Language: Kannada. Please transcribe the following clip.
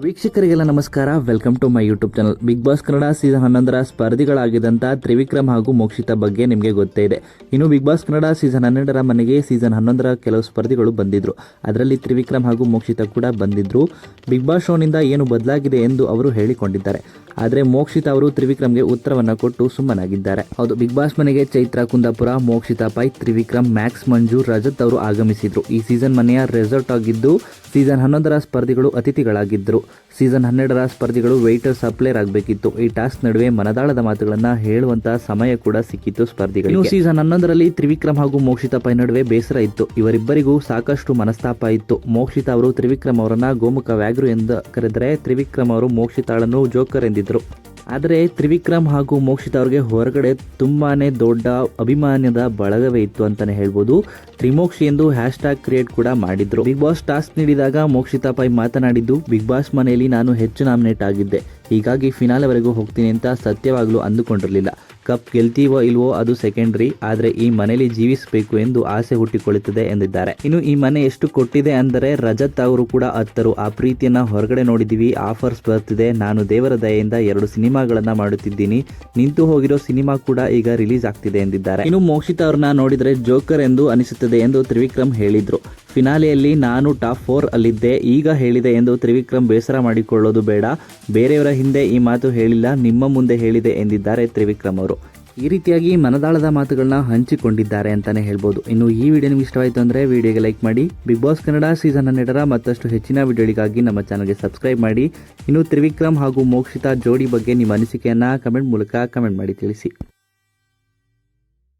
ವೀಕ್ಷಕರಿಗೆಲ್ಲ ನಮಸ್ಕಾರ. Welcome to my YouTube channel. Bigg Boss Kannada season 11ರ ಸ್ಪರ್ಧಿಗಳಾಗಿದ್ದಂಥ ತ್ರಿವಿಕ್ರಮ್ ಹಾಗೂ ಮೋಕ್ಷಿತಾ ಬಗ್ಗೆ ನಿಮಗೆ ಗೊತ್ತೇ ಇದೆ. ಇನ್ನು ಬಿಗ್ ಬಾಸ್ ಕನ್ನಡ ಸೀಸನ್ 12ರ ಮನೆಗೆ ಸೀಸನ್ 11ರ ಕೆಲವು ಸ್ಪರ್ಧಿಗಳು ಬಂದಿದ್ರು. ಅದರಲ್ಲಿ ತ್ರಿವಿಕ್ರಮ್ ಹಾಗೂ ಮೋಕ್ಷಿತಾ ಕೂಡ ಬಂದಿದ್ರು. ಬಿಗ್ ಬಾಸ್ ಶೋನಿಂದ ಏನು ಬದಲಾಗಿದೆ ಎಂದು ಅವರು ಹೇಳಿಕೊಂಡಿದ್ದಾರೆ. ಆದರೆ ಮೋಕ್ಷಿತಾ ಅವರು ತ್ರಿವಿಕ್ರಮ್ಗೆ ಉತ್ತರವನ್ನು ಕೊಟ್ಟು ಸುಮ್ಮನಾಗಿದ್ದಾರೆ. ಹೌದು, ಬಿಗ್ ಬಾಸ್ ಮನೆಗೆ ಚೈತ್ರ ಕುಂದಾಪುರ, ಮೋಕ್ಷಿತಾ ಪೈ, ತ್ರಿವಿಕ್ರಮ್, ಮ್ಯಾಕ್ಸ್, ಮಂಜು, ರಜತ್ ಅವರು ಆಗಮಿಸಿದ್ರು. ಈ ಸೀಸನ್ ಮನೆಯ ರೆಸಾರ್ಟ್ ಆಗಿದ್ದು ಸೀಸನ್ 11ರ ಸ್ಪರ್ಧಿಗಳು ಅತಿಥಿಗಳಾಗಿದ್ದರು. ಸೀಸನ್ 12ರ ಸ್ಪರ್ಧಿಗಳು ವೆಯ್ಟರ್ ಸಪ್ಲೈರ್ ಆಗಬೇಕಿತ್ತು. ಈ ಟಾಸ್ಕ್ ನಡುವೆ ಮನದಾಳದ ಮಾತುಗಳನ್ನ ಹೇಳುವಂತಹ ಸಮಯ ಕೂಡ ಸಿಕ್ಕಿತ್ತು ಸ್ಪರ್ಧಿಗಳಿಗೆ. ಸೀಸನ್ 11ರಲ್ಲಿ ತ್ರಿವಿಕ್ರಮ್ ಹಾಗೂ ಮೋಕ್ಷಿತಾ ಪೈ ನಡುವೆ ಬೇಸರ ಇತ್ತು. ಇವರಿಬ್ಬರಿಗೂ ಸಾಕಷ್ಟು ಮನಸ್ತಾಪ ಇತ್ತು. ಮೋಕ್ಷಿತಾ ಅವರು ತ್ರಿವಿಕ್ರಮ್ ಅವರನ್ನ ಗೋಮುಖ ವ್ಯಾಘ್ರು ಎಂದು ಕರೆದರೆ ತ್ರಿವಿಕ್ರಮ್ ಅವರು ಮೋಕ್ಷಿತಾಳನ್ನು ಜೋಕರ್ ಎಂದಿದ್ರು. ಆದರೆ ತ್ರಿವಿಕ್ರಮ್ ಹಾಗೂ ಮೋಕ್ಷಿತಾ ಅವರಿಗೆ ಹೊರಗಡೆ ತುಂಬಾನೇ ದೊಡ್ಡ ಅಭಿಮಾನದ ಬಳಗವೇ ಇತ್ತು ಅಂತಾನೆ ಹೇಳ್ಬೋದು. ತ್ರಿಮೋಕ್ಷಿ ಎಂದು ಹ್ಯಾಶ್ಟ್ಯಾಗ್ ಕ್ರಿಯೇಟ್ ಕೂಡ ಮಾಡಿದ್ರು. ಬಿಗ್ ಬಾಸ್ ಟಾಸ್ಕ್ ನೀಡಿದಾಗ ಮೋಕ್ಷಿತಾ ಪೈ ಮಾತನಾಡಿದ್ದು, ಬಿಗ್ ಬಾಸ್ ಮನೆಯಲ್ಲಿ ನಾನು ಹೆಚ್ಚು ನಾಮಿನೇಟ್ ಆಗಿದ್ದೆ, ಹೀಗಾಗಿ ಫಿನಾಲೆವರೆಗೂ ಹೋಗ್ತೀನಿ ಅಂತ ಸತ್ಯವಾಗ್ಲೂ ಅಂದುಕೊಂಡಿರಲಿಲ್ಲ. ಕಪ್ ಗೆಲ್ತೀವೋ ಇಲ್ವೋ ಅದು ಸೆಕೆಂಡ್ರಿ, ಆದರೆ ಈ ಮನೆಯಲ್ಲಿ ಜೀವಿಸಬೇಕು ಎಂದು ಆಸೆ ಹುಟ್ಟಿಕೊಳ್ಳುತ್ತದೆ ಎಂದಿದ್ದಾರೆ. ಇನ್ನು ಈ ಮನೆ ಎಷ್ಟು ಕೊಟ್ಟಿದೆ ಅಂದರೆ ರಜತ್ ಅವರು ಕೂಡ ಅತ್ತರು. ಆ ಪ್ರೀತಿಯನ್ನ ಹೊರಗಡೆ ನೋಡಿದೀವಿ, ಆಫರ್ಸ್ ಬರ್ತಿದೆ, ನಾನು ದೇವರ ದಯೆಯಿಂದ 2 ಸಿನಿಮಾಗಳನ್ನ ಮಾಡುತ್ತಿದ್ದೀನಿ, ನಿಂತು ಹೋಗಿರೋ ಸಿನಿಮಾ ಕೂಡ ಈಗ ರಿಲೀಸ್ ಆಗ್ತಿದೆ ಎಂದಿದ್ದಾರೆ. ಇನ್ನು ಮೋಕ್ಷಿತಾ ಅವ್ರನ್ನ ನೋಡಿದ್ರೆ ಜೋಕರ್ ಎಂದು ಅನಿಸುತ್ತದೆ ಎಂದು ತ್ರಿವಿಕ್ರಮ್ ಹೇಳಿದ್ರು. ಫಿನಾಲೆಯಲ್ಲಿ ನಾನು ಟಾಪ್ 4 ಅಲ್ಲಿದ್ದೆ, ಈಗ ಹೇಳಿದೆ ಎಂದು ತ್ರಿವಿಕ್ರಮ್ ಬೇಸರ ಮಾಡಿಕೊಳ್ಳೋದು ಬೇಡ, ಬೇರೆಯವರ ಹಿಂದೆ ಈ ಮಾತು ಹೇಳಿಲ್ಲ, ನಿಮ್ಮ ಮುಂದೆ ಹೇಳಿದೆ ಎಂದಿದ್ದಾರೆ ತ್ರಿವಿಕ್ರಮ್ ಅವರು. ಈ ರೀತಿಯಾಗಿ ಮನದಾಳದ ಮಾತುಗಳನ್ನ ಹಂಚಿಕೊಂಡಿದ್ದಾರೆ ಅಂತಾನೆ ಹೇಳ್ಬೋದು. ಇನ್ನು ಈ ವಿಡಿಯೋ ನಿಮ್ಗೆ ಇಷ್ಟವಾಯಿತು ಅಂದರೆ ವಿಡಿಯೋಗೆ ಲೈಕ್ ಮಾಡಿ. ಬಿಗ್ ಬಾಸ್ ಕನ್ನಡ ಸೀಸನ್ 12ರ ಮತ್ತಷ್ಟು ಹೆಚ್ಚಿನ ವಿಡಿಯೋಗಳಿಗಾಗಿ ನಮ್ಮ ಚಾನಲ್ಗೆ ಸಬ್ಸ್ಕ್ರೈಬ್ ಮಾಡಿ. ಇನ್ನು ತ್ರಿವಿಕ್ರಮ್ ಹಾಗೂ ಮೋಕ್ಷಿತಾ ಜೋಡಿ ಬಗ್ಗೆ ನಿಮ್ಮ ಅನಿಸಿಕೆಯನ್ನ ಕಮೆಂಟ್ ಮೂಲಕ ಕಮೆಂಟ್ ಮಾಡಿ ತಿಳಿಸಿ.